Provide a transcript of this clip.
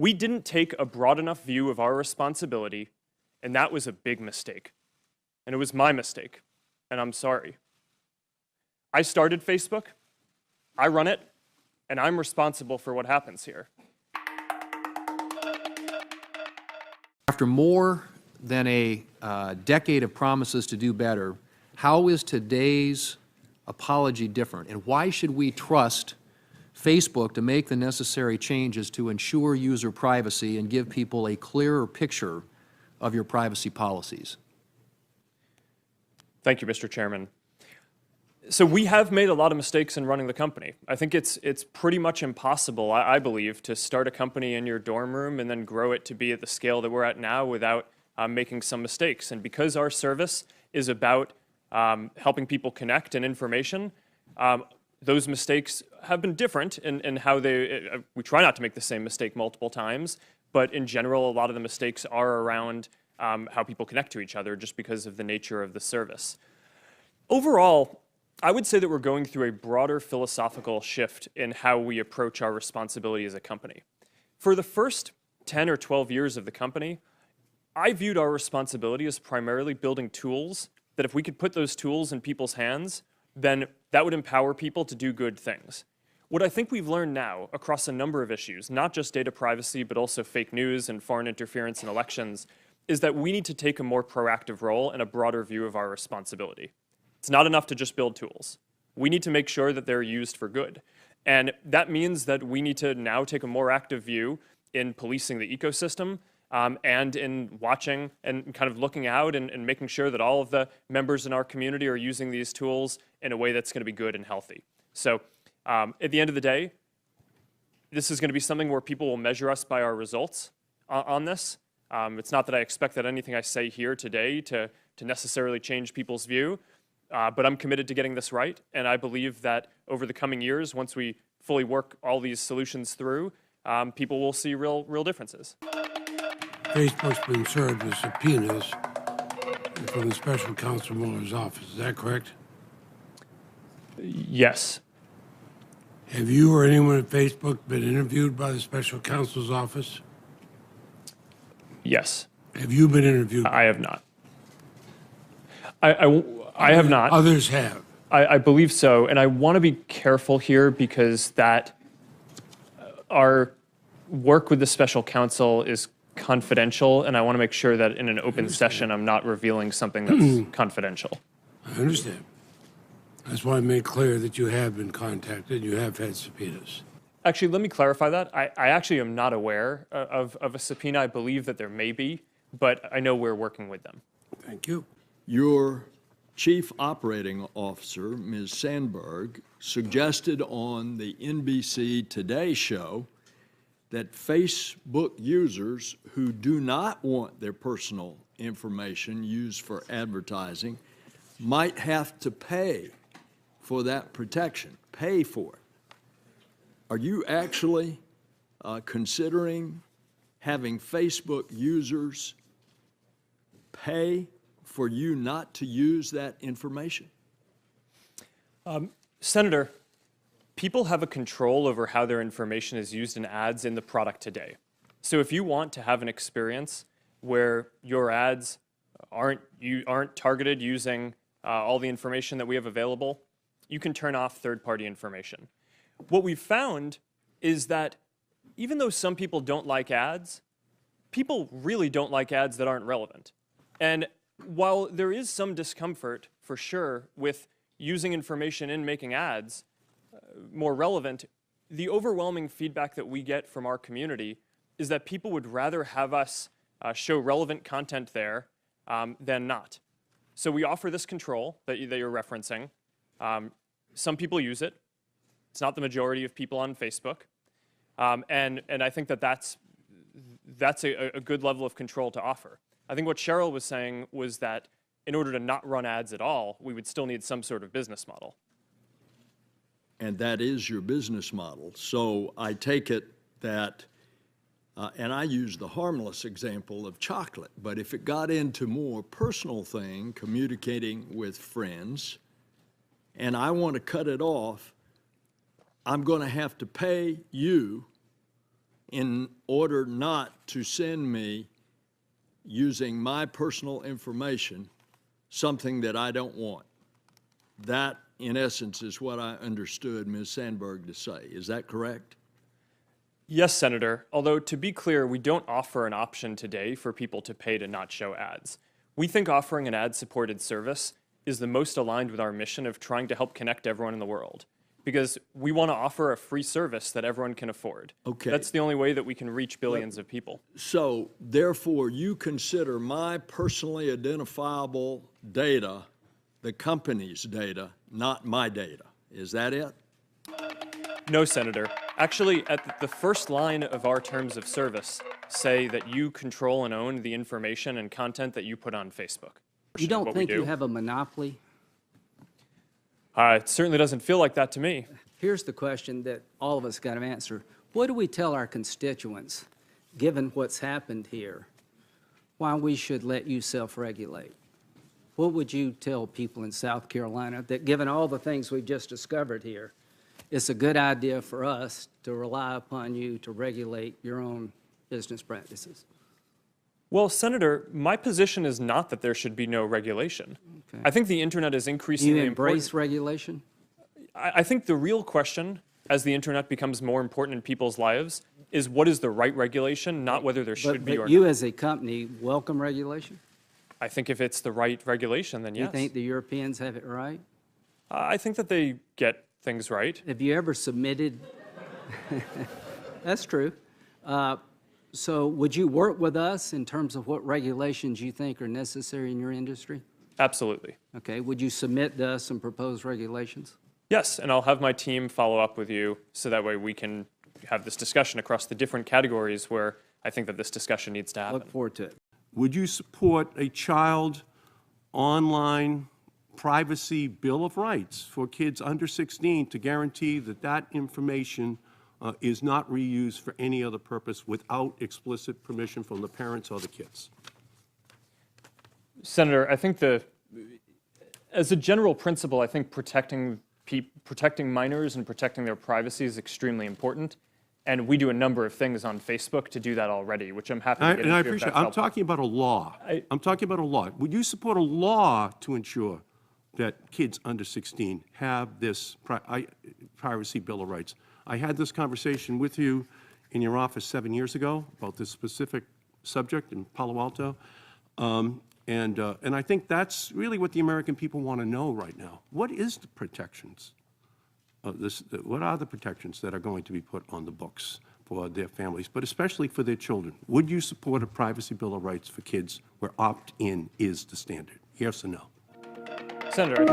We didn't take a broad enough view of our responsibility, and that was a big mistake. And it was my mistake, and I'm sorry. I started Facebook, I run it, and I'm responsible for what happens here. After more than a decade of promises to do better, how is today's apology different? And why should we trust Facebook to make the necessary changes to ensure user privacy and give people a clearer picture of your privacy policies? Thank you, Mr. Chairman. So we have made a lot of mistakes in running the company. I think it's pretty much impossible, I believe, to start a company in your dorm room and then grow it to be at the scale that we're at now without making some mistakes. And because our service is about helping people connect and information, those mistakes have been different in how we try not to make the same mistake multiple times, but in general, a lot of the mistakes are around how people connect to each other just because of the nature of the service. Overall, I would say that we're going through a broader philosophical shift in how we approach our responsibility as a company. For the first 10 or 12 years of the company, I viewed our responsibility as primarily building tools that if we could put those tools in people's hands, then that would empower people to do good things. What I think we've learned now across a number of issues, not just data privacy, but also fake news and foreign interference in elections, is that we need to take a more proactive role and a broader view of our responsibility. It's not enough to just build tools. We need to make sure that they're used for good. And that means that we need to now take a more active view in policing the ecosystem and in watching and kind of looking out and making sure that all of the members in our community are using these tools in a way that's going to be good and healthy. So at the end of the day, this is going to be something where people will measure us by our results on this. It's not that I expect that anything I say here today to necessarily change people's view, but I'm committed to getting this right, and I believe that over the coming years, once we fully work all these solutions through, people will see real differences. Facebook's been served with subpoenas from the special counsel Mueller's office. Is that correct? Yes. Have you or anyone at Facebook been interviewed by the special counsel's office? Yes. Have you been interviewed? I have not. I have not. Others have. I believe so, and I want to be careful here because that our work with the special counsel is confidential, and I want to make sure that in an open session I'm not revealing something that's confidential. I understand. That's why I made clear that you have been contacted, you have had subpoenas. Actually, let me clarify that. I actually am not aware of a subpoena. I believe that there may be, but I know we're working with them. Thank you. Your Chief Operating Officer, Ms. Sandberg, suggested on the NBC Today show that Facebook users who do not want their personal information used for advertising might have to pay for that protection, pay for it. Are you actually considering having Facebook users pay for you not to use that information? Senator, people have a control over how their information is used in ads in the product today. So if you want to have an experience where your ads aren't targeted using all the information that we have available, you can turn off third-party information. What we've found is that even though some people don't like ads, people really don't like ads that aren't relevant. And while there is some discomfort, for sure, with using information in making ads more relevant, the overwhelming feedback that we get from our community is that people would rather have us show relevant content there than not. So we offer this control that you're referencing. Some people use it. It's not the majority of people on Facebook. And I think that that's a good level of control to offer. I think what Cheryl was saying was that in order to not run ads at all, we would still need some sort of business model. And that is your business model. So I take it that, and I use the harmless example of chocolate, but if it got into more personal thing, communicating with friends, and I want to cut it off, I'm going to have to pay you in order not to send me, using my personal information, something that I don't want. That, in essence, is what I understood Ms. Sandberg to say. Is that correct? Yes, Senator. Although, to be clear, we don't offer an option today for people to pay to not show ads. We think offering an ad-supported service is the most aligned with our mission of trying to help connect everyone in the world, because we want to offer a free service that everyone can afford. Okay. That's the only way that we can reach billions of people. So, therefore, you consider my personally identifiable data the company's data, not my data. Is that it? No, Senator. Actually, at the first line of our terms of service say that you control and own the information and content that you put on Facebook. You don't think you have a monopoly? It certainly doesn't feel like that to me. Here's the question that all of us got to answer. What do we tell our constituents, given what's happened here, why we should let you self-regulate? What would you tell people in South Carolina that, given all the things we've just discovered here, it's a good idea for us to rely upon you to regulate your own business practices? Well, Senator, my position is not that there should be no regulation. Okay. I think the internet is Do increasingly you embrace important. regulation? I think the real question, as the internet becomes more important in people's lives, is what is the right regulation, not whether there should be or But you not. as a company welcome regulation? I think if it's the right regulation, then You yes. think the Europeans have it right? I think that they get things right. Have you ever submitted? That's true. So would you work with us in terms of what regulations you think are necessary in your industry? Absolutely. Okay, would you submit to us some proposed regulations? Yes, and I'll have my team follow up with you so that way we can have this discussion across the different categories where I think that this discussion needs to happen. Look forward to it. Would you support a child online privacy bill of rights for kids under 16 to guarantee that that information is not reused for any other purpose without explicit permission from the parents or the kids? Senator, I think as a general principle, I think protecting minors and protecting their privacy is extremely important. And we do a number of things on Facebook to do that already, which I'm happy to get into. And I if appreciate that's it. I'm helpful. talking about a law. I'm talking about a law. Would you support a law to ensure that kids under 16 have this privacy bill of rights? I had this conversation with you in your office 7 years ago about this specific subject in Palo Alto. And I think that's really what the American people want to know right now. What is the protections? What are the protections that are going to be put on the books for their families, but especially for their children? Would you support a privacy bill of rights for kids where opt-in is the standard? Yes or no? Senator,